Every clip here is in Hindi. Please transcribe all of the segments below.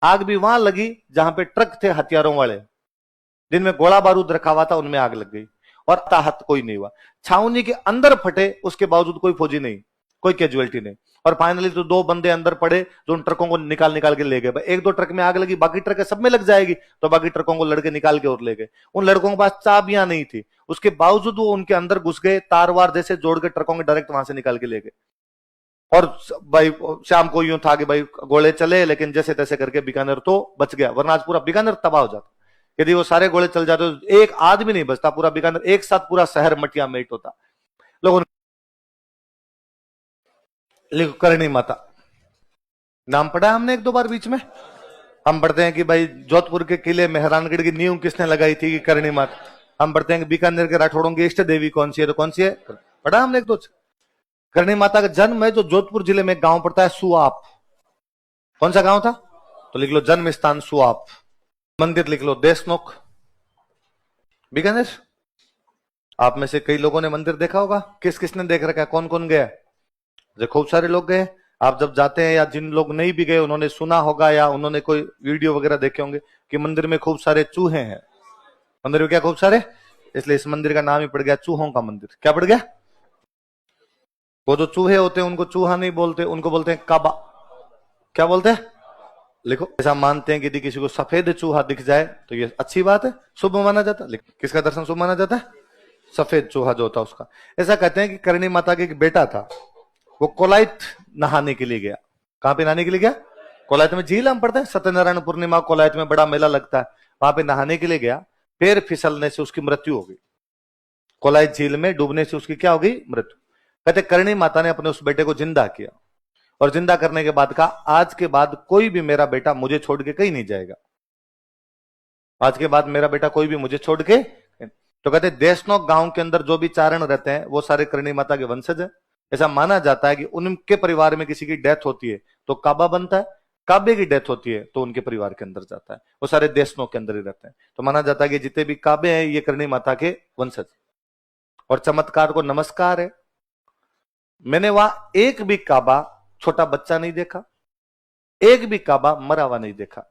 आग भी वहां लगी जहां पे ट्रक थे हथियारों वाले, जिनमें गोला बारूद रखा हुआ था, उनमें आग लग गई और ताहत कोई नहीं हुआ। छावनी के अंदर फटे, उसके बावजूद कोई फौजी नहीं, कोई कैजुअलिटी नहीं। और फाइनली तो 2 बंदे अंदर पड़े जो उन ट्रकों को निकाल निकाल के ले गए। 1-2 ट्रक में आग लगी, बाकी ट्रक सब में लग जाएगी, तो बाकी ट्रकों को लड़के निकाल के और ले गए। उन लड़कों के पास चाबियां नहीं थी, उसके बावजूद वो उनके अंदर घुस गए, तार वार जैसे जोड़ के ट्रकों के डायरेक्ट वहां से निकाल के ले गए। और भाई शाम को यूं था कि भाई गोले चले, लेकिन जैसे तैसे करके बीकानेर तो बच गया, वरना आज पूरा बीकानेर तबाह हो जाता। यदि वो सारे गोले चल जाते तो एक आदमी नहीं बचता, पूरा बीकानेर एक साथ पूरा शहर मटिया मेट होता। लोगों ने करणी माता नाम पढ़ा हमने 1-2 बार बीच में। हम पढ़ते हैं कि भाई जोधपुर के किले मेहरानगढ़ की नींव किसने लगाई थी, कि करणी माता। हम पढ़ते हैं कि बीकानेर के राठौड़ों की इष्ट देवी कौन सी है, तो कौन सी है, पढ़ा हमने 1-2। करणी माता का जन्म है जो जोधपुर जिले में गांव पड़ता है सुआप। कौन सा गांव था, तो लिख लो जन्म स्थान सुआप। मंदिर लिख लो देशनोक, बीकानेर। आप में से कई लोगों ने मंदिर देखा होगा, किस किसने देख रखा है, कौन कौन गया, जो खूब सारे लोग गए। आप जब जाते हैं, या जिन लोग नहीं भी गए उन्होंने सुना होगा, या उन्होंने कोई वीडियो वगैरह देखे होंगे कि मंदिर में खूब सारे चूहे हैं। मंदिर में क्या खूब सारे, इसलिए इस मंदिर का नाम ही पड़ गया चूहों का मंदिर। क्या पड़ गया, वो जो चूहे होते हैं उनको चूहा नहीं बोलते, उनको बोलते हैं काबा। क्या बोलते हैं, लिखो। ऐसा मानते हैं कि यदि किसी को सफेद चूहा दिख जाए तो ये अच्छी बात है, शुभ माना जाता है। किसका दर्शन शुभ माना जाता है, सफेद चूहा जो होता है उसका। ऐसा कहते हैं कि करणी माता के एक बेटा था, वो कोलाइत नहाने के लिए गया। कहां पे नहाने के लिए गया, कोलाइत में झील हम पढ़ते हैं, सत्यनारायण पूर्णिमा कोलाइत में बड़ा मेला लगता है, वहां पे नहाने के लिए गया। पैर फिसलने से उसकी मृत्यु हो गई, कोलाइत झील में डूबने से उसकी क्या हो गई, मृत्यु। कहते करणी माता ने अपने उस बेटे को जिंदा किया, और जिंदा करने के बाद कहा आज के बाद कोई भी मेरा बेटा मुझे छोड़ के कहीं नहीं जाएगा, आज के बाद मेरा बेटा कोई भी मुझे छोड़ के। तो कहते देशनोक गांव के अंदर जो भी चारण रहते हैं वो सारे करणी माता के वंशज है। ऐसा माना जाता है कि उनके परिवार में किसी की डेथ होती है तो काबा बनता है, काबे की डेथ होती है तो उनके परिवार के अंदर जाता है, वो सारे देशनोक के अंदर ही रहते हैं। तो माना जाता है कि जितने भी काबे हैं ये करणी माता के वंशज। और चमत्कार को नमस्कार है, मैंने वहां एक भी काबा छोटा बच्चा नहीं देखा, एक भी काबा मरा हुआ नहीं देखा।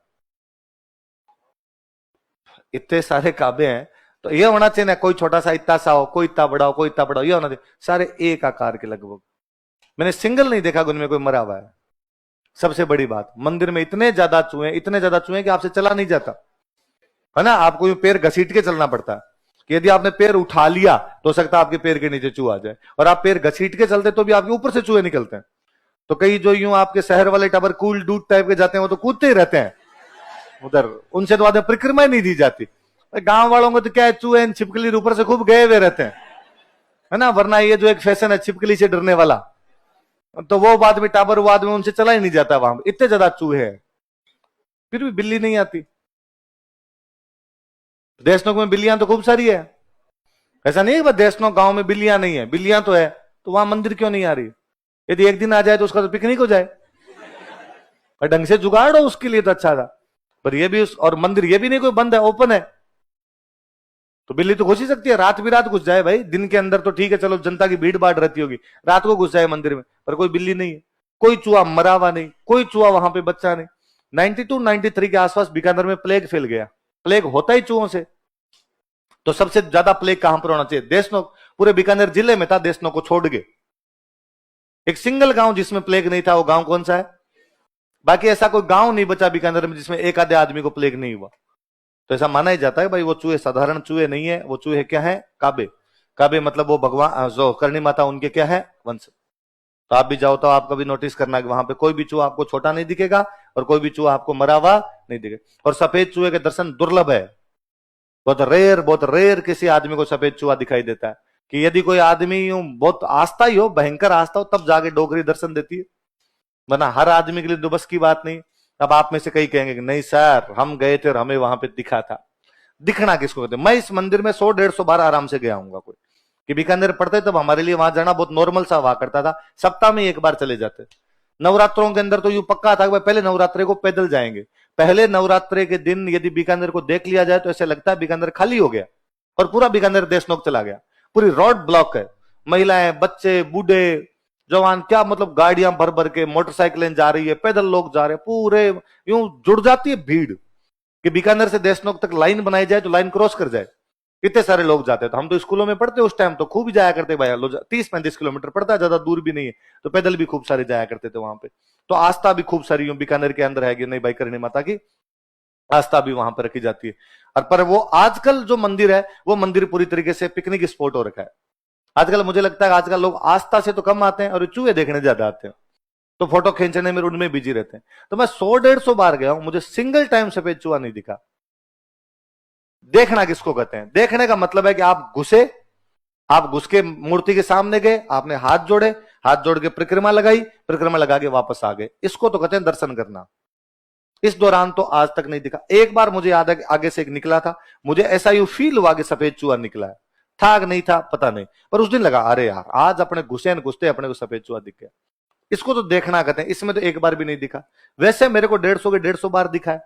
इतने सारे काबे हैं तो ये होना चाहिए ना, कोई छोटा सा इतना सा हो, कोई इतना बड़ा हो, कोई इतना बड़ा हो, ये होना चाहिए। सारे एक आकार के लगभग, मैंने सिंगल नहीं देखा उनमें कोई मरा हुआ है। सबसे बड़ी बात, मंदिर में इतने ज्यादा चूहे कि आपसे चला नहीं जाता है ना, आपको पैर घसीट के चलना पड़ता है। कि यदि आपने पैर उठा लिया तो हो सकता है आपके पैर के नीचे चूहा आ जाए, और आप पैर घसीट के चलते तो भी आपके ऊपर से चूहे निकलते हैं। तो कई जो यूं आपके शहर वाले टाबर कूल डूड टाइप के जाते हैं वो तो कूदते ही रहते हैं उधर, उनसे तो आधे परिक्रमा ही नहीं दी जाती। गांव वालों को तो क्या है, चूहे छिपकली ऊपर से खूब गए हुए रहते हैं, है ना। वरना ये जो एक फैशन है छिपकली से डरने वाला, तो वो बाद में टाबर वो आदमी उनसे चला ही नहीं जाता, वहां इतने ज्यादा चूहे हैं, फिर भी बिल्ली नहीं आती। देशनोक में बिल्लियां तो खूब सारी है, ऐसा नहीं है देशनोक गांव में बिल्लियां नहीं है, बिल्लियां तो है, तो वहां मंदिर क्यों नहीं आ रही। यदि एक दिन आ जाए तो उसका तो पिकनिक हो जाए, और ढंग से जुगाड़ हो उसके लिए तो अच्छा था। पर ये भी और मंदिर ये भी नहीं कोई बंद है, ओपन है, तो बिल्ली तो घुस ही सकती है, रात भी रात घुस जाए भाई। दिन के अंदर तो ठीक है, चलो जनता की भीड़ भाड़ रहती होगी, रात को घुस जाए मंदिर में, पर कोई बिल्ली नहीं है, कोई चूहा मरा हुआ नहीं, कोई चूहा वहां पे बच्चा नहीं। 92-93 के आसपास बीकानेर में प्लेग फैल गया, प्लेग होता ही चूहों से। तो सबसे ज्यादा प्लेग कहां पर होना चाहिए, देशनोक, पूरे बीकानेर जिले में था, देशनोक को छोड़ के एक सिंगल गांव जिसमें प्लेग नहीं था, वो गांव कौन सा है। बाकी ऐसा कोई गांव नहीं बचा बीकानेर में जिसमें एक आधे आदमी को प्लेग नहीं हुआ। तो ऐसा माना ही जाता है भाई वो चूहे साधारण चूहे नहीं है, वो चूहे क्या है, काबे। काबे मतलब वो भगवान जो करणी माता उनके क्या है, वंश। तो आप भी जाओ तो आप कभी नोटिस करना कि वहां पे कोई भी चूहा आपको छोटा नहीं दिखेगा, और कोई भी चूहा आपको मरा हुआ नहीं दिखेगा। और सफेद चूहे के दर्शन दुर्लभ है, बहुत रेयर किसी आदमी को सफेद चूहा दिखाई देता है। कि यदि कोई आदमी यूं बहुत आस्था ही हो, भयंकर आस्था हो, तब जाके डोगरी दर्शन देती है, वरना हर आदमी के लिए तो बस की बात नहीं। अब आप में से कई कहेंगे कि नहीं सर हम गए थे और हमें वहां पे दिखा था। दिखना किसको कहते हैं, मैं इस मंदिर में 100-150 बार आराम से गया हूंगा, कोई कि बीकानेर पड़ते तब हमारे लिए वहां जाना बहुत नॉर्मल सा हुआ करता था, सप्ताह में एक बार चले जाते। नवरात्रों के अंदर तो यूं पक्का था कि पहले नवरात्रे को पैदल जाएंगे, पहले नवरात्रे के दिन यदि बीकानेर को देख लिया जाए तो ऐसे लगता है बीकानेर खाली हो गया और पूरा बीकानेर देशनोक चला गया। पूरी रोड ब्लॉक है, महिलाएं, बच्चे, बूढ़े, जवान क्या मतलब गाड़ियां भर भर के, मोटरसाइकिलें जा रही है, पैदल लोग जा रहे हैं, पूरे यूं जुड़ जाती है भीड़ कि बीकानेर से देशनोक तक लाइन बनाई जाए तो लाइन क्रॉस कर जाए, इतने सारे लोग जाते हैं। तो हम तो स्कूलों में पढ़ते उस टाइम तो खूब जाया करते भाई, 30-35 किलोमीटर पड़ता है, ज्यादा दूर भी नहीं है, तो पैदल भी खूब सारे जाया करते थे वहां पे। तो आस्था भी खूब सारी बीकानेर के अंदर है कि नहीं भाई, करणी माता की आस्था भी वहां पर रखी जाती है। और पर वो आजकल जो मंदिर है, वो मंदिर पूरी तरीके से पिकनिक स्पॉट हो रखा है। आजकल मुझे लगता है आजकल लोग आस्था से तो कम आते हैं और चूहे देखने ज्यादा आते हैं, तो फोटो खींचने में उनमें बिजी रहते हैं। तो मैं 100-150 बार गया हूं, मुझे सिंगल टाइम सफेद चूहा नहीं दिखा। देखना किसको कहते हैं? देखने का मतलब है कि आप घुस के मूर्ति के सामने गए, आपने हाथ जोड़े, हाथ जोड़ के परिक्रमा लगाई, परिक्रमा लगा के वापस आ गए, इसको तो कहते हैं दर्शन करना। इस दौरान तो आज तक नहीं दिखा। एक बार मुझे याद है कि आगे से एक निकला था, मुझे ऐसा यूं फील हुआ कि सफेद चूहा निकला है, था कि नहीं था पता नहीं, पर उस दिन लगा अरे यार आज अपने घुसे न घुसते अपने को सफेद चूहा दिख गया। इसको तो देखना कहते हैं, इसमें तो एक बार भी नहीं दिखा। वैसे मेरे को 150 के 150 बार दिखा है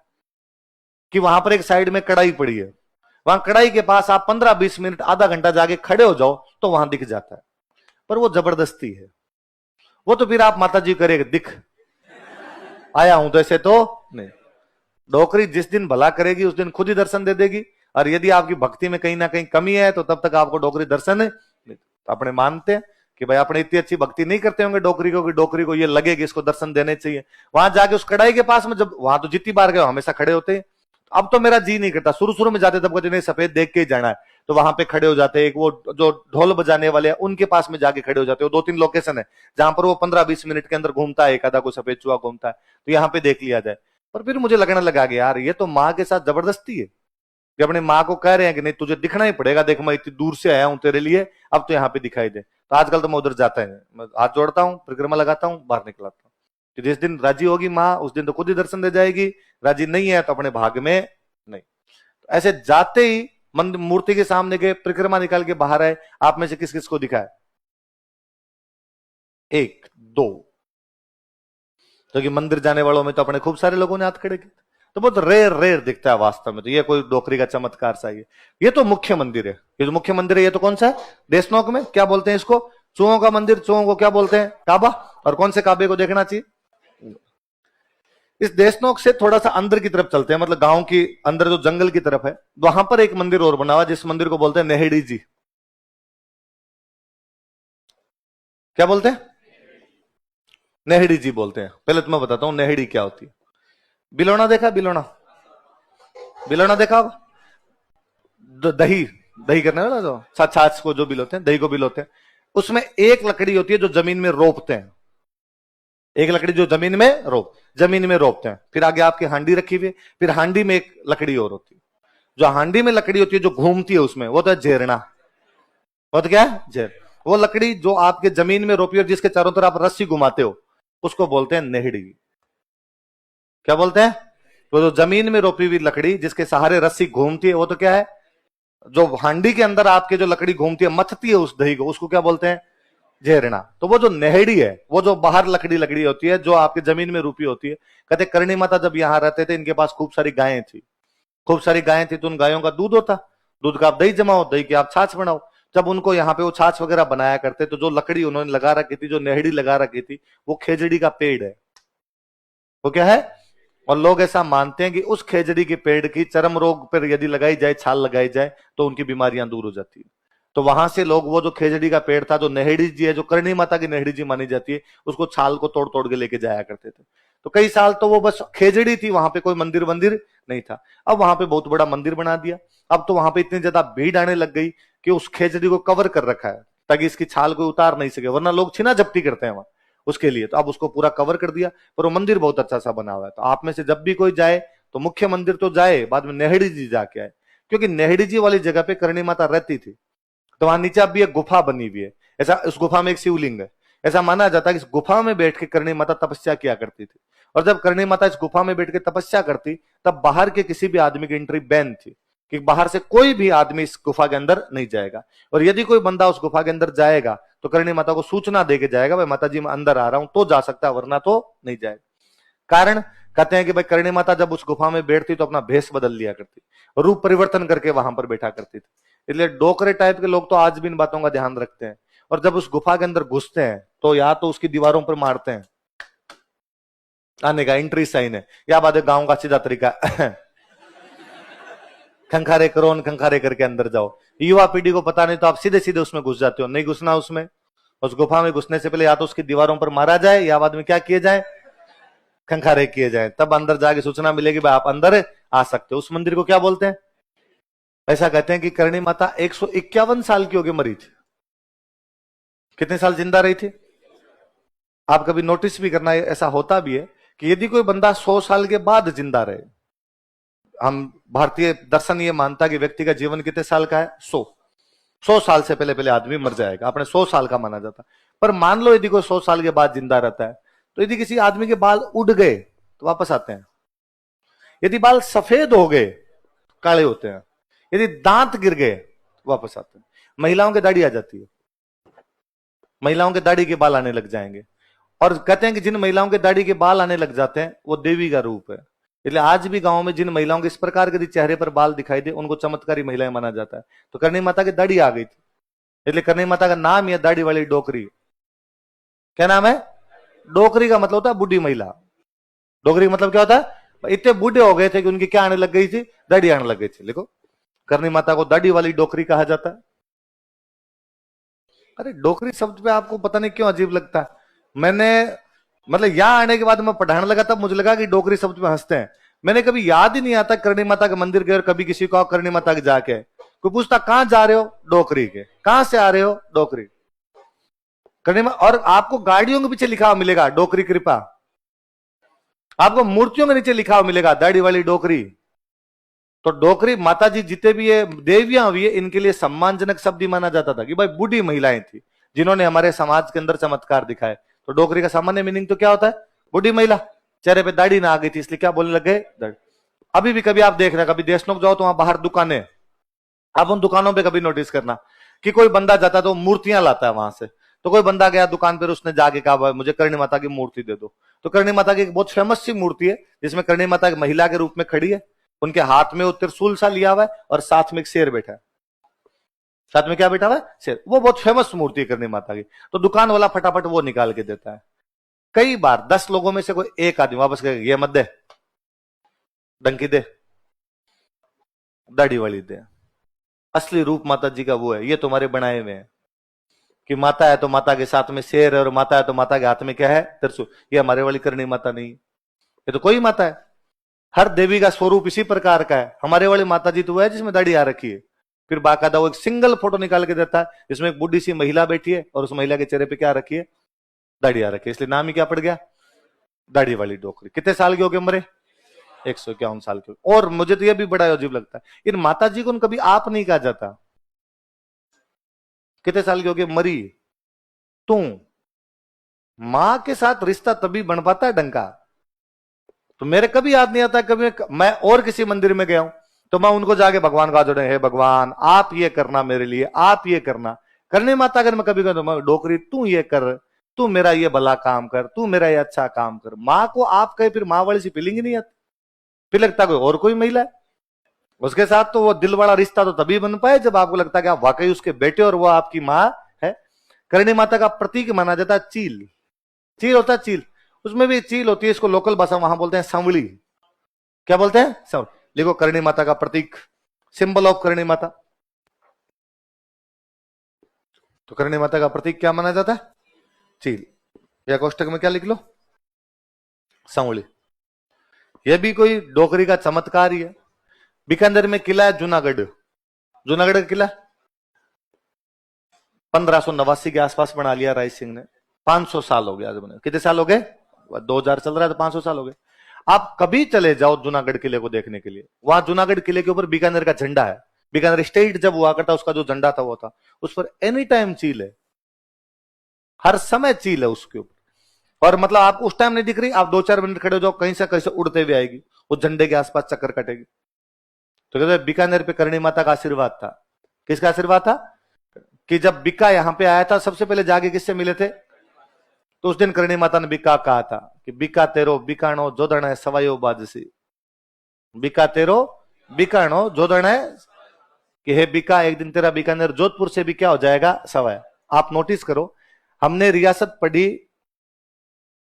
कि वहां पर एक साइड में कढ़ाई पड़ी है, वहां कढ़ाई के पास आप 15-20 मिनट आधा घंटा जाके खड़े हो जाओ तो वहां दिख जाता है, पर वो जबरदस्ती है। वो तो फिर आप माता जी करेगा दिख आया हूं तो ऐसे तो नहीं। डोकरी जिस दिन भला करेगी उस दिन खुद ही दर्शन दे देगी, और यदि आपकी भक्ति में कहीं ना कहीं कमी है तो तब तक आपको डोकरी दर्शन है। तो अपने मानते हैं कि भाई अपने इतनी अच्छी भक्ति नहीं करते होंगे डोकरी को कि डोकरी को ये लगे कि इसको दर्शन देने चाहिए। वहां जाके उस कढ़ाई के पास में, जब वहां तो जितनी बार गए हमेशा खड़े होते हैं, अब तो मेरा जी नहीं करता। शुरू शुरू में जाते तब कहते नहीं सफेद देख के ही जाना है, तो वहां पे खड़े हो जाते। एक वो जो ढोल बजाने वाले हैं उनके पास में जाके खड़े हो जाते हो। 2-3 लोकेशन है जहां पर वो 15-20 मिनट के अंदर घूमता है, एक आधा कोई सफेद चूहा घूमता है, तो यहाँ पे देख लिया जाए। पर फिर मुझे लगने लगा कि यार ये तो माँ के साथ जबरदस्ती है कि अपनी माँ को कह रहे हैं कि नहीं तुझे दिखना ही पड़ेगा, देख मैं इतनी दूर से आया हूं तेरे लिए, अब तो यहाँ पे दिखाई दे। तो आजकल तो मैं उधर जाता है, मैं हाथ जोड़ता हूँ, परिक्रमा लगाता हूँ, बाहर निकल आता हूँ। तो जिस दिन राजी होगी माँ उस दिन तो खुद ही दर्शन दे जाएगी, राजी नहीं है तो अपने भाग में नहीं। तो ऐसे जाते ही मंदिर मूर्ति के सामने गए, परिक्रमा निकाल के बाहर आए। आप में से किस किस को दिखा है? 1-2, क्योंकि मंदिर जाने वालों में तो अपने खूब सारे लोगों ने हाथ खड़े किए, तो बहुत रेयर रेयर दिखता है वास्तव में। तो ये कोई डोकरी का चमत्कार सा ही है। ये तो मुख्य मंदिर है, ये जो मुख्य मंदिर है ये तो कौन सा है? देशनोक में क्या बोलते हैं इसको? चूहों का मंदिर। चूहों को क्या बोलते हैं? काबा। और कौन से काबे को देखना चाहिए? इस देशनोक से थोड़ा सा अंदर की तरफ चलते हैं, मतलब गांव की अंदर जो जंगल की तरफ है, वहां पर एक मंदिर और बना हुआ, जिस मंदिर को बोलते हैं नेहड़ी जी। क्या बोलते हैं? नेहड़ी जी बोलते हैं। पहले तो मैं बताता हूं नेहड़ी क्या होती है। बिलोना देखा? बिलोना, बिलोना देखा होगा? दही दही करने वाला जो छाछ को जो बिलोते हैं, दही को बिलोते हैं, उसमें एक लकड़ी होती है जो जमीन में रोपते हैं। एक लकड़ी जो जमीन में रोपते हैं। फिर आगे आपकी हांडी रखी हुई है, फिर हांडी में एक लकड़ी और होती है। जो हांडी में लकड़ी होती है जो घूमती है उसमें, वो तो है झेरना। वो तो क्या है? झेर। वो लकड़ी जो आपके जमीन में रोपी है, जिसके चारों तरफ आप रस्सी घुमाते हो, उसको बोलते हैं नेहड़ी। क्या बोलते हैं? तो जो जमीन में रोपी हुई लकड़ी जिसके सहारे रस्सी घूमती है, वो तो क्या है? जो हांडी के अंदर आपके जो लकड़ी घूमती है, मथती है उस दही को, उसको क्या बोलते हैं? झेरना। तो वो जो नेहड़ी है, वो जो बाहर लकड़ी लकड़ी होती है, जो आपके जमीन में रूपी होती है। कहते करणी माता जब यहाँ रहते थे, इनके पास खूब सारी गायें थी, खूब सारी गायें थी, तो उन गायों का दूध होता, दूध का आप दही जमाओ, दही की आप छाछ बनाओ। जब उनको यहाँ पे वो छाछ वगैरह बनाया करते, तो जो लकड़ी उन्होंने लगा रखी थी, जो नेहड़ी लगा रखी थी, वो खेजड़ी का पेड़ है। वो क्या है? और लोग ऐसा मानते हैं कि उस खेजड़ी के पेड़ की चर्म रोग पर यदि लगाई जाए, छाल लगाई जाए, तो उनकी बीमारियां दूर हो जाती है। तो वहां से लोग वो जो खेजड़ी का पेड़ था, जो नेहड़ी जी है, जो करणी माता की नेहड़ी जी मानी जाती है, उसको छाल को तोड़ तोड़ के लेके जाया करते थे। तो कई साल तो वो बस खेजड़ी थी, वहां पे कोई मंदिर वंदिर नहीं था। अब वहां पे बहुत बड़ा मंदिर बना दिया। अब तो वहां पे इतनी ज्यादा भीड़ आने लग गई कि उस खेजड़ी को कवर कर रखा है ताकि इसकी छाल को उतार नहीं सके, वरना लोग छीना झपटी करते हैं वहां उसके लिए। तो अब उसको पूरा कवर कर दिया, पर वो मंदिर बहुत अच्छा सा बना हुआ है। तो आप में से जब भी कोई जाए तो मुख्य मंदिर तो जाए, बाद में नेहड़ी जी जाके आए, क्योंकि नेहड़ी जी वाली जगह पे करणी माता रहती थी। तो वहां नीचे अब भी एक गुफा बनी हुई है, ऐसा उस गुफा में एक शिवलिंग है। ऐसा माना जाता है कि इस गुफा में बैठ के करणी माता तपस्या किया करती थी। और जब करणी माता इस गुफा में बैठ के तपस्या करती, तब बाहर के किसी भी आदमी की एंट्री बैन थी, कि बाहर से कोई भी आदमी इस गुफा के अंदर नहीं जाएगा। और यदि कोई बंदा उस गुफा के अंदर जाएगा तो करणी माता को सूचना देके जाएगा, भाई माता जी मैं अंदर आ रहा हूं, तो जा सकता है, वरना तो नहीं जाएगा। कारण कहते हैं कि भाई करणी माता जब उस गुफा में बैठती तो अपना भेष बदल लिया करती, रूप परिवर्तन करके वहां पर बैठा करती थी। इसलिए डोकरे टाइप के लोग तो आज भी इन बातों का ध्यान रखते हैं। और जब उस गुफा के अंदर घुसते हैं तो या तो उसकी दीवारों पर मारते हैं, आने का एंट्री साइन है, या बाद गांव का सीधा तरीका खंखारे करो, खंखारे करके अंदर जाओ। युवा पीढ़ी को पता नहीं तो आप सीधे सीधे उसमें घुस जाते हो, नहीं घुसना उसमें। उस गुफा में घुसने से पहले या तो उसकी दीवारों पर मारा जाए, या बाद में क्या किए जाए, खंखारे किए जाए, तब अंदर जाके सूचना मिलेगी भाई आप अंदर आ सकते हो। उस मंदिर को क्या बोलते हैं? ऐसा कहते हैं कि करणी माता 151 साल की होगी मरी थी। कितने साल जिंदा रही थी? आप कभी नोटिस भी करना, ऐसा होता भी है कि यदि कोई बंदा 100 साल के बाद जिंदा रहे, हम भारतीय दर्शन ये मानता है कि व्यक्ति का जीवन कितने साल का है? 100 साल से पहले पहले आदमी मर जाएगा, अपने 100 साल का माना जाता। पर मान लो यदि कोई 100 साल के बाद जिंदा रहता है, तो यदि किसी आदमी के बाल उड़ गए तो वापस आते हैं, यदि बाल सफेद हो गए काले होते हैं, यदि दांत गिर गए तो वापस आते हैं। महिलाओं की दाढ़ी आ जाती है, महिलाओं के दाढ़ी के बाल आने लग जाएंगे, और कहते हैं कि जिन महिलाओं के दाढ़ी के बाल आने लग जाते हैं वो देवी का रूप है। इसलिए आज भी गांव में जिन महिलाओं के इस प्रकार के चेहरे पर बाल दिखाई दे उनको चमत्कारी महिलाएं माना जाता है। तो करणी माता की दाढ़ी आ गई थी, इसलिए करणी माता का नाम यह दाढ़ी वाली डोकरी। क्या नाम है? डोकरी का मतलब होता है बूढ़ी महिला। डोकरी का मतलब क्या होता है? इतने बूढ़े हो गए थे कि उनकी क्या आने लग गई थी? दाढ़ी आने लग गई थी। देखो, करणी माता को दाढ़ी वाली डोकरी कहा जाता है। अरे डोकरी शब्द पे आपको पता नहीं क्यों अजीब लगता है। मैंने मतलब यहां आने के बाद मैं पढ़ाने लगा तब मुझे लगा कि डोकरी शब्द पे हंसते हैं। मैंने कभी याद ही नहीं आता करणी माता के मंदिर गए और कभी किसी को करणी माता के जाके कोई पूछता कहां जा रहे हो? डोकरी के। कहां से आ रहे हो? डोकरी। करणी माता। और आपको गाड़ियों के पीछे लिखा हुआ मिलेगा डोकरी कृपा, आपको मूर्तियों के नीचे लिखा हुआ मिलेगा दाढ़ी वाली डोकरी। तो डोकरी माता जी जितने भी ये देवियां हुई है इनके लिए सम्मानजनक शब्द ही माना जाता था कि भाई बूढ़ी महिलाएं थी जिन्होंने हमारे समाज के अंदर चमत्कार दिखाए। तो डोकरी का सामान्य मीनिंग तो क्या होता है? बूढ़ी महिला, चेहरे पे दाढ़ी ना आ गई थी इसलिए क्या बोलने लग गए? अभी भी कभी आप देख रहे हैं, कभी देशनोक जाओ तो वहां बाहर दुकानें, आप उन दुकानों पे कभी नोटिस करना कि कोई बंदा जाता तो मूर्तियां लाता है वहां से। तो कोई बंदा गया दुकान पर, उसने जाके कहा मुझे करणी माता की मूर्ति दे दो। तो करणी माता की एक बहुत फेमस सी मूर्ति है जिसमें करणी माता एक महिला के रूप में खड़ी है, उनके हाथ में वो त्रिशूल सा लिया हुआ है और साथ में एक शेर बैठा है। साथ में क्या बैठा हुआ है? शेर। वो बहुत फेमस मूर्ति है करणी माता की। तो दुकान वाला फटाफट वो निकाल के देता है। कई बार 10 लोगों में से कोई एक आदमी वापस कहेगा ये मत दे, डंकी दे, दाढ़ी वाली दे। असली रूप माता जी का वो है, ये तुम्हारे बनाए हुए हैं कि माता है तो माता के साथ में शेर है और माता है तो माता के हाथ में क्या है? त्रिशूल। ये हमारे वाली करणी माता नहीं, ये तो कोई माता है। हर देवी का स्वरूप इसी प्रकार का है। हमारे वाली माता जी तो वो है जिसमें दाढ़ी आ रखी है। फिर बाकायदा वो एक सिंगल फोटो निकाल के देता है जिसमें एक बुढ़ी सी महिला बैठी है और उस महिला के चेहरे पे क्या रखी है? दाढ़ी आ रखी है। इसलिए नाम ही क्या पड़ गया? दाढ़ी वाली डोकरी। कितने साल के हो गए मरे? 151 साल के। और मुझे तो यह भी बड़ा अजीब लगता है इन माता जी को कभी आप नहीं कहा जाता। कितने साल के हो गए मरी? तू। मां के साथ रिश्ता तभी बन पाता है डंका। तो मेरे कभी याद नहीं आता, कभी मैं और किसी मंदिर में गया हूं तो मैं उनको जाके भगवान का जोड़े, हे भगवान आप ये करना मेरे लिए, आप ये करना। करणी माता अगर मैं कभी कहता हूं डोकरी तू ये कर, तू मेरा ये भला काम कर, तू मेरा ये अच्छा काम कर। माँ को आप कहे फिर माँ वाली सी फीलिंग ही नहीं आती, फिर लगता कोई और कोई महिला है उसके साथ। तो वो दिल वाला रिश्ता तो तभी बन पाए जब आपको लगता है कि आप वाकई उसके बेटे और वो आपकी माँ है। करणी माता का प्रतीक माना जाता है चील। चील होता है चील, उसमें भी चील होती है, इसको लोकल भाषा वहां बोलते हैं सांवली। क्या बोलते हैं? सांवली। देखो करणी माता का प्रतीक, सिंबल ऑफ करणी माता। तो करणी माता का प्रतीक क्या माना जाता है? चील। या कोष्टक में क्या लिख लो? सांवली। यह भी कोई डोकरी का चमत्कार ही है। बीकानेर में किला है जूनागढ़, जूनागढ़ का किला 1589 के आसपास बना लिया राय सिंह ने। 500 साल हो गए आज बने। कितने साल हो गए? 2000 चल रहा है तो 500 साल हो गए। आप कभी चले जाओ जूनागढ़ किले को देखने के लिए, वहां जूनागढ़ किले के ऊपर बीकानेर का झंडा है। बीकानेर स्टेट जब हुआ करता उसका जो झंडा था वो था, उस पर एनी टाइम चील है, हर समय चील है उसके ऊपर। और मतलब आपको उस टाइम नहीं दिख रही, आप 2-4 मिनट खड़े हो जाओ कहीं से कैसे उड़ते हुए आएगी, उस झंडे के आसपास चक्कर कटेगी। तो कहते बीकानेर पे करणी माता का आशीर्वाद था। किसका आशीर्वाद था? कि जब बिक्का यहां पे आया था सबसे पहले जाके किससे मिले थे? तो उस दिन करणी माता ने बिक्का कहा था कि बिक्का तेरो बिकाणो जोदण है सवायो बाजसी। बिक्का तेरो बिकाणो जोदण है कि हे बिक्का एक दिन तेरा बीकानेर जोधपुर से भी क्या हो जाएगा? सवाया। आप नोटिस करो हमने रियासत पढ़ी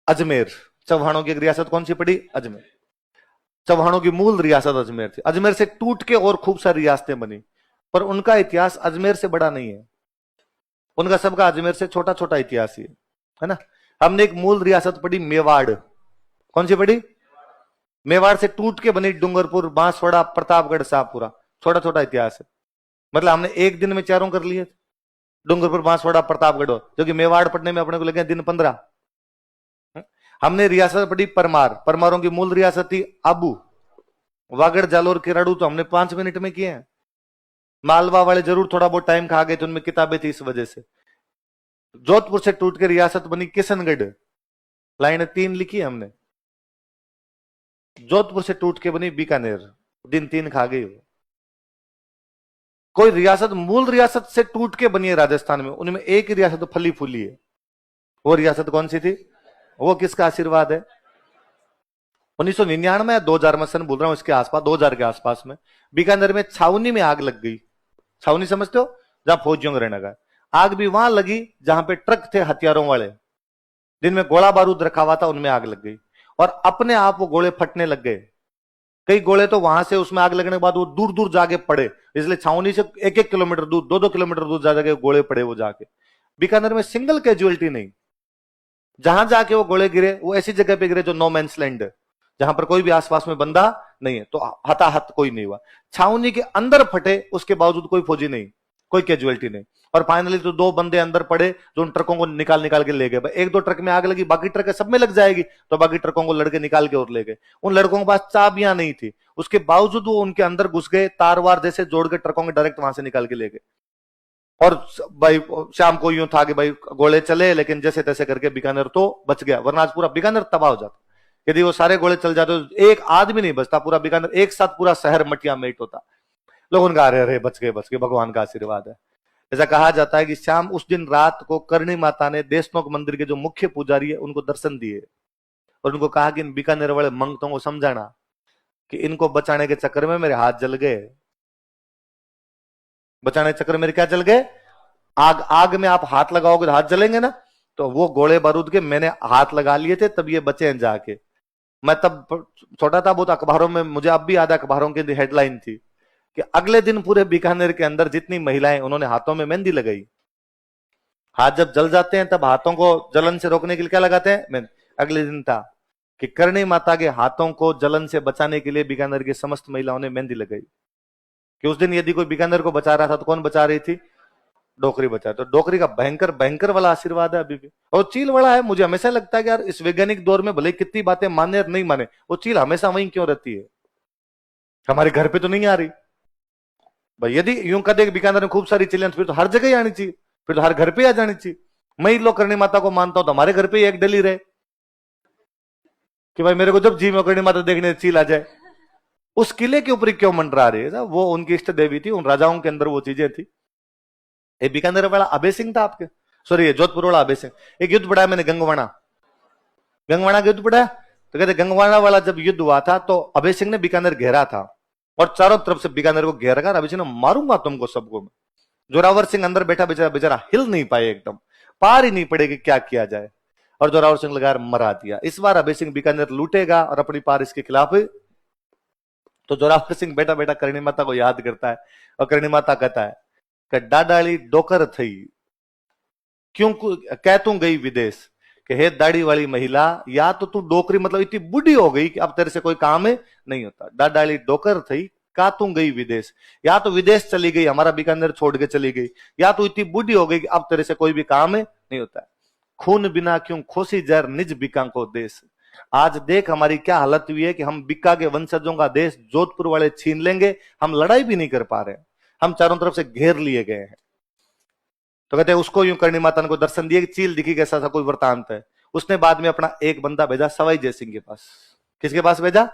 अजमेर। चौहानों की एक रियासत कौन सी पड़ी? अजमेर। चौहानों की मूल रियासत अजमेर थी। अजमेर से टूट के और खूब सारी रियासतें बनी, पर उनका इतिहास अजमेर से बड़ा नहीं है। उनका सबका अजमेर से छोटा छोटा इतिहास ही है ना। हमने एक मूल रियासत पढ़ी मेवाड़। कौन सी पढ़ी? मेवाड़ से टूट के बनी डूंगरपुर, बांसवाड़ा, प्रतापगढ़, शाहपुरा। छोटा छोटा इतिहास है। मतलब हमने एक दिन में चारों कर लिए थे, डूंगरपुर, बांसवाड़ा, प्रतापगढ़, जो कि मेवाड़ पढ़ने में अपने को लगे दिन 15। हमने रियासत पढ़ी परमार। परमारों की मूल रियासत थी आबू, वागड़, जालोर, किराड़ू तो हमने 5 मिनट में किए हैं। मालवा वाले जरूर थोड़ा बहुत टाइम खा गए थे, उनमें किताबें थी इस वजह से। जोधपुर से टूट के रियासत बनी किशनगढ़। लाइन 3 लिखी है हमने। जोधपुर से टूट के बनी बीकानेर, दिन 3 खा गई। कोई रियासत मूल रियासत से टूट के बनी है राजस्थान में, उनमें एक ही रियासत फली फूली है। वो रियासत कौन सी थी? वो किसका आशीर्वाद है? 1999 या 2000 में, सन बोल रहा हूं, इसके आसपास, 2000 के आसपास में बीकानेर में छावनी में आग लग गई। छावनी समझते हो? जहां फौजियों का रहने का। आग भी वहां लगी जहां पे ट्रक थे हथियारों वाले, जिनमें गोला बारूद रखा हुआ था, उनमें आग लग गई। और अपने आप वो गोले फटने लग गए। कई गोले तो वहां से, उसमें आग लगने के बाद वो दूर दूर जाके पड़े। इसलिए छावनी से 1-1 किलोमीटर दूर, 2-2 किलोमीटर दूर जा जाके गोले पड़े वो जाके। बीकानेर में सिंगल कैजुअलिटी नहीं। जहां जाके वो गोले गिरे वो ऐसी जगह पे गिरे जो नो मैंस लैंड है, जहां पर कोई भी आसपास में बंदा नहीं है, तो हताहत कोई नहीं हुआ। छावनी के अंदर फटे, उसके बावजूद कोई फौजी नहीं, कोई कैजुअलिटी नहीं। और फाइनली तो 2 बंदे अंदर पड़े जो उन ट्रकों को निकाल निकाल के ले गए। 1-2 ट्रक में आग लगी, बाकी ट्रक सब में लग जाएगी, तो बाकी ट्रकों को लड़के निकाल के और ले गए। उन लड़कों के पास चाबियां नहीं थी, उसके बावजूद वो उनके अंदर घुस गए, तार वार जैसे जोड़ के ट्रकों के डायरेक्ट वहां से निकाल के ले गए। और भाई शाम को यूं था कि भाई गोले चले, लेकिन जैसे तैसे करके बीकानेर तो बच गया, वरना आज पूरा बीकानेर तबाह हो जाता। यदि वो सारे गोले चल जाते तो एक आदमी नहीं बचता, पूरा बीकानेर एक साथ पूरा शहर मटिया मेट होता। लोग उनका अरे अरे बच गए, भगवान का आशीर्वाद है। ऐसा कहा जाता है कि शाम उस दिन रात को करणी माता ने देशनोक मंदिर के जो मुख्य पुजारी है उनको दर्शन दिए और उनको कहा कि इन बीकानेर वाले मंगतों को समझाना कि इनको बचाने के चक्कर में मेरे हाथ जल गए। बचाने के चक्कर में मेरे क्या जल गए? आग में आप हाथ लगाओगे तो हाथ जलेंगे ना, तो वो गोले बारूद के मैंने हाथ लगा लिए थे, तब ये बचे हैं जाके। मैं तब छोटा था बहुत, अखबारों में मुझे अब भी याद है, अखबारों की हेडलाइन थी कि अगले दिन पूरे बीकानेर के अंदर जितनी महिलाएं, उन्होंने हाथों में मेहंदी लगाई। हाथ जब जल जाते हैं तब हाथों को जलन से रोकने के लिए क्या लगाते हैं? मेहंदी। अगले दिन था कि करणी माता के हाथों को जलन से बचाने के लिए बीकानेर की समस्त महिलाओं ने मेहंदी लगाई। कि उस दिन यदि कोई बीकानेर को बचा रहा था तो कौन बचा रही थी? डोकरी बचा। तो डोकरी का भयंकर भयंकर वाला आशीर्वाद है अभी भी। और चील वाला है, मुझे हमेशा लगता है कि यार इस वैज्ञानिक दौर में भले कितनी बातें माने और नहीं माने, वो चील हमेशा वहीं क्यों रहती है? हमारे घर पे तो नहीं आ रही भाई। यदि यूं कहते बीकानेर में खूब सारी चिड़ियां, फिर तो हर जगह ही आनी चाहिए, फिर तो हर घर पे आ जानी चाहिए। मैं ही लोग करणी माता को मानता हूं तो हमारे घर पे ही एक डली रहे कि भाई मेरे को जब जी में करणी माता देखने चील आ जाए। उस किले के ऊपर क्यों मंडरा रही है? वो उनकी इष्ट देवी थी, उन राजाओं के अंदर वो चीजें थी। ये बीकानेर वाला अभय सिंह था आपके, सॉरी जोधपुर वाला अभय सिंह। एक युद्ध पढ़ा मैंने, गंगवाना। गंगवाना का युद्ध पढ़ा, तो कहते गंगवाना वाला जब युद्ध हुआ था तो अभय सिंह ने बीकानेर घेरा था और चारों तरफ से बीकानेर को घेर कर अभय सिंह ने मारूंगा तुमको सबको। जोरावर सिंह अंदर बैठा बेचारा, बेचारा हिल नहीं पाए, एकदम पार ही नहीं पड़े कि क्या किया जाए। और जोरावर सिंह लगा मरा दिया। इस बार अभय सिंह बीकानेर लूटेगा और अपनी पार इसके खिलाफ। तो जोरावर सिंह बैठा बैठा करणी माता को याद करता है और करणी माता कहता है कि डाडाली डोकर थई क्यों कह तू गई विदेश, कि हे दाढ़ी वाली महिला, या तो तू डोकरी मतलब इतनी बुढ़ी हो गई कि अब तेरे से कोई काम नहीं होता। डाडाली डोकर थई का तू गई विदेश, या तो विदेश चली गई, हमारा बीकानेर छोड़ के चली गई, या तो इतनी बुढ़ी हो गई कि अब तेरे से कोई भी काम नहीं होता है। खून बिना क्यों खोसी जर निज बिका को देश। आज देख हमारी क्या हालत हुई है कि हम बिक्का के वंशजों का देश जोधपुर वाले छीन लेंगे, हम लड़ाई भी नहीं कर पा रहे, हम चारों तरफ से घेर लिए गए हैं। तो कहते हैं उसको यूं करणी माता को दर्शन दिए, चील दिखी, कैसा सा कोई वृतांत है। उसने बाद में अपना एक बंदा भेजा सवाई जयसिंह के पास। किसके पास भेजा?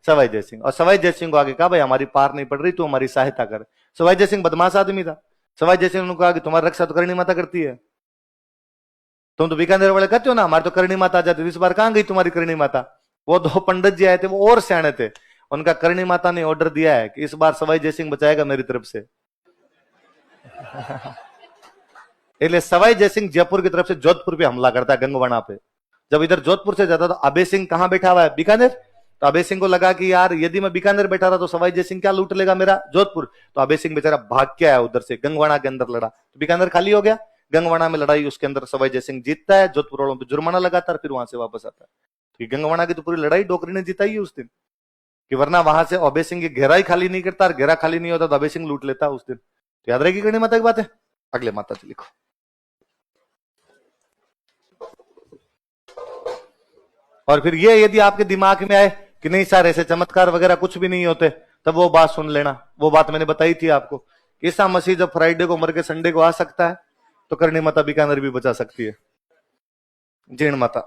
सवाई जयसिंह। और सवाई जयसिंह को आगे कहा भाई हमारी पार नहीं पड़ रही, तू हमारी सहायता कर। सवाई जयसिंह बदमाश आदमी था। सवाई जयसिंह ने कहा कि तुम्हारी रक्षा तो करणी माता करती है, तुम तो बीकानेर वाले कहते हो ना हमारे तो करणी माता आ जाती, इस बार कहां गई तुम्हारी करणी माता? वो 2 पंडित जी आए थे, वो और सियाणे थे। उनका करणी माता ने ऑर्डर दिया है कि इस बार सवाई जयसिंह बचाएगा मेरी तरफ से। इसलिए सवाई जयसिंह जयपुर की तरफ से जोधपुर पे हमला करता है गंगवणा पे। जब इधर जोधपुर से जाता तो अभय सिंह कहां बैठा हुआ है, बीकानेर। तो अभय सिंह को लगा कि यार यदि मैं बीकानेर बैठा रहा तो सवाई जयसिंह क्या लूट लेगा मेरा जोधपुर। तो अभय सिंह बेचारा भाग के आया उधर से, गंगवणा के अंदर लड़ा, तो बीकानेर खाली हो गया। गंगवणा में लड़ाई, उसके अंदर सवाई जयसिंह जीतता है, जोधपुर वालों पर जुर्माना लगाता है, फिर वहां से वापस आता है। तो गंगवणा की तो पूरी लड़ाई डोगरी ने जिताई है उस दिन, कि वरना वहां से अभय सिंह घेरा ही खाली नहीं करता, और घेरा खाली नहीं होता तो अभय सिंह लूट लेता उस दिन। तो याद रहेगी करणी माता की बात है। अगले माता जी लिखो। और फिर ये यदि आपके दिमाग में आए कि नहीं सर ऐसे चमत्कार वगैरह कुछ भी नहीं होते, तब वो बात सुन लेना। वो बात मैंने बताई थी आपको, ईसा मसीह जब फ्राइडे को मर के संडे को आ सकता है, तो करणी माता बीकानेर भी बचा सकती है। जैन माता।